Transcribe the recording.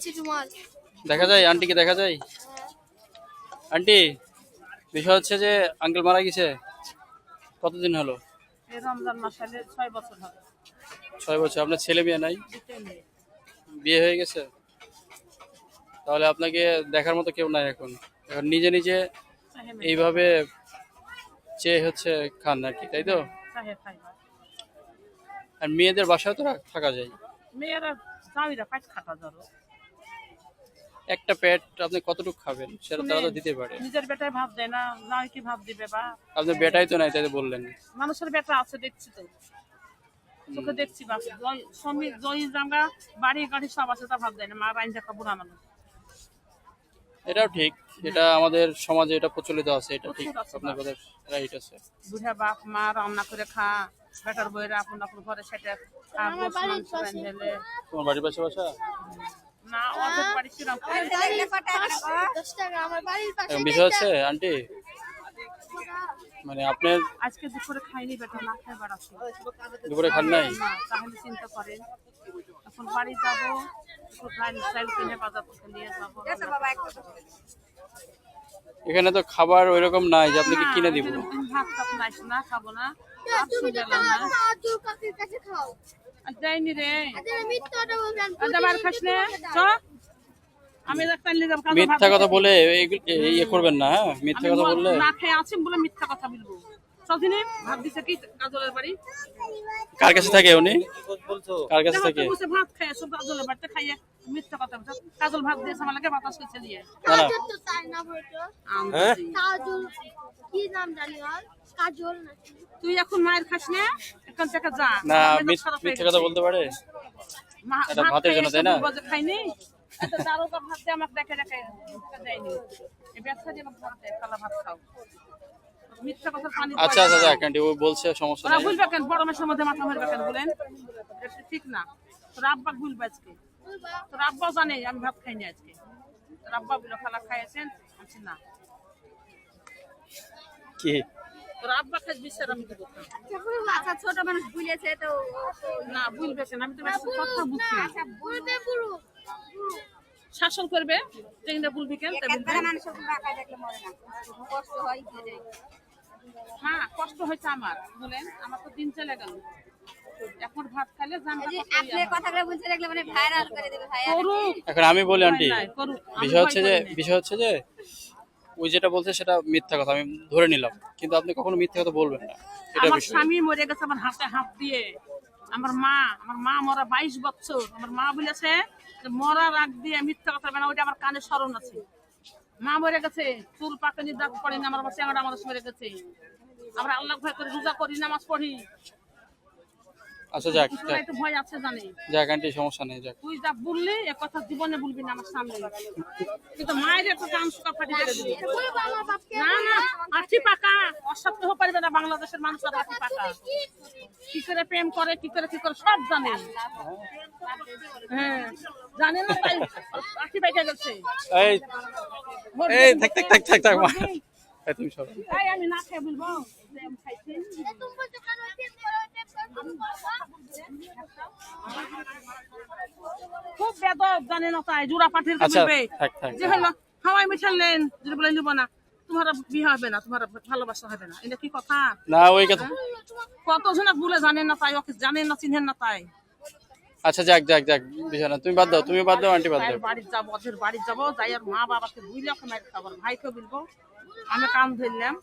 যাচ্ছি তোমার। দেখা যায় আন্টিকে দেখা যায়? আন্টি, বিষয় হচ্ছে যে আঙ্কেল মারা গেছে কতদিন হলো? এই রমজান মাস হলে 6 বছর হবে। 6 বছর। আপনার ছেলে মেয়ে নাই? দুটোই মেয়ে। বিয়ে হয়ে গেছে? তাহলে আপনাকে দেখার মতো কেউ নাই এখন। এখন নিজে নিজে চাহে এইভাবে চেয়ে হচ্ছে খান আর কি, তাই তো? চাহে খাইবা। আর মেয়েদের বাসায় তো থাকা যায়। মেয়েরা জামিরা পাইট খাটা ধরো। একটা পেট আপনি কতটুকু খাবেন সেটা তারা তো দিতে পারে। নিজের বেটায় ভাত দেয় না, জামাই কি ভাত দিবে? বা আপনার বেটাই তো নাই, তাই তো বললেন। মানুষের বেটা আছে দেখছি তো, চোখে দেখছি। বাস স্বামী জয়ী জামা বাড়ি গাড়ি সব আছে, তা ভাত দেয় না। মা রাইন দেখা বুড়া মানুষ। এটাও ঠিক, এটা আমাদের সমাজে এটা প্রচলিত আছে, এটা ঠিক। প্রচুর আছে আপনার কথা রাইট আছে। বুড়া বাপ মা রান্না করে খা, বেটার বইরা আপন আপন ঘরে সেটা খা, গোস মাংস রান্ধলে। তোমার বাড়ির পাশে বাসা? না, ওদের বাড়ি কিরম এখন বিষয় হচ্ছে আন্টি, মানে আপনার আজকে দুপুরে খাইনি, বেটা না খাই বেড়াচ্ছি। দুপুরে খান নাই? না, তাহলে চিন্তা করেন। এখন বাড়ি যাবো, একটু চাল কিনে বাজার থেকে নিয়ে যাবো। এখানে তো খাবার ওইরকম নাই যে আপনাকে কিনে দিব। ভাত টাত নাইস না, খাবো না। আর যাইনি রে, আবার খাস নে। চ, আমি মিথ্যা কথা বলে ইয়ে করবেন না। হ্যাঁ, মিথ্যা কথা বললে না খেয়ে আছি বলে মিথ্যা কথা বলবো। চলদিনে ভাত দিছে কি কাজলের বাড়ি? কার কাছে থাকে উনি? কার কাছে থাকে? ভাত খায় সব কাজলের বাড়িতে খাইয়ে মিথ্যা কথা বলছে। কাজল ভাত দিয়েছে আমার লাগে, বাতাস খেয়েছে নিয়ে। তুই এখন মায়ের খাস না, এখান থেকে যা। না, মিথ্যা কথা বলতে পারে? এটা ভাতের জন্য, তাই না? খাইনি এত দারোগা ভাত দিয়ে আমাকে দেখে দেখে দেয়নি। এই ব্যবসা দিয়ে আমাকে ভাত দেয়, কালা ভাত খাও। মিথ্যা কথা পানি। আচ্ছা আচ্ছা, যাক আন্টি, ও বলছে সমস্যা নাই। ভুলবে কেন? বড় মাসের মধ্যে মাথা মারবে কেন বলেন? এটা ঠিক না। তোর আব্বা ভুলবে আজকে। তোর আব্বা জানে আমি ভাত খাইনি আজকে। তোর আব্বা বলে খালা খাইয়েছেন, আচ্ছা না কি তোর আব্বা খাই বিচার আমি দেবো। আচ্ছা, ছোট মানুষ ভুলেছে তো না, ভুলবে কেন? আমি তো কথা বুঝছি। শাসন করবে, ট্রেনটা ভুলবি কেন? হ্যাঁ, কষ্ট হয়েছে আমার, বলেন। আমার তো দিন চলে গেল। এখন ভাত খাইলে এখন আমি বলি আন্টি, বিষয় হচ্ছে যে ওই যেটা বলছে সেটা মিথ্যা কথা, আমি ধরে নিলাম, কিন্তু আপনি কখনো মিথ্যা কথা বলবেন না। এটা আমার বিষয়। স্বামী মরে গেছে আমার হাতে হাত দিয়ে। আমার মা মরা 22 বছর। আমার মা বলেছে মরার আগ দিয়ে মিথ্যা কথা বলে না, ওইটা আমার কানে স্মরণ আছে। মা মরে গেছে, চুল পাকানি দাগ পড়েনি, আমার চেঙ্গাটা মানুষ মরে গেছে। আমরা আল্লাহ ভয় করে রোজা করি, নামাজ পড়ি। আচ্ছা, যাক একটু ভয় আছে জানি। যাক আন্টি, সমস্যা নেই, যাক। তুই যা বললি এ কথা জীবনে বলবি না আমার সামনে। কিন্তু মায়ের একটা কান সুকা ফাটি ফেলে দিবি। না না, আঠি পাকা অসৎ কেউ পারবে না। বাংলাদেশের মানুষ আর আঠি পাকা। কি করে প্রেম করে, কি করে সব জানে। হ্যাঁ, জানে না, তাই আঠি পাইকা গেছে। এই থাক তুমি সব। তাই আমি না খেয়ে বলবো যে আমি খাইছি। খুব বেদব, জানে না তাই জোড়া পাঠিয়ে বলবে যে হলো হাওয়াই মিঠালেন, যদি বলে নিব না তোমার বিয়ে হবে না, তোমার ভালোবাসা হবে না। এটা কি কথা? না, ওই কথা কতজন বলে জানেন না তাই, ওকে জানেন না, চিনেন না তাই। আচ্ছা, যাক বিষয় না, তুমি বাদ দাও আন্টি, বাদ দাও। বাড়ি যাবো, ওদের বাড়ি যাবো, যাই আর মা বাবাকে বুঝলে ওকে মায়ের খাবার, ভাইকে বলবো আমি কান ধরলাম।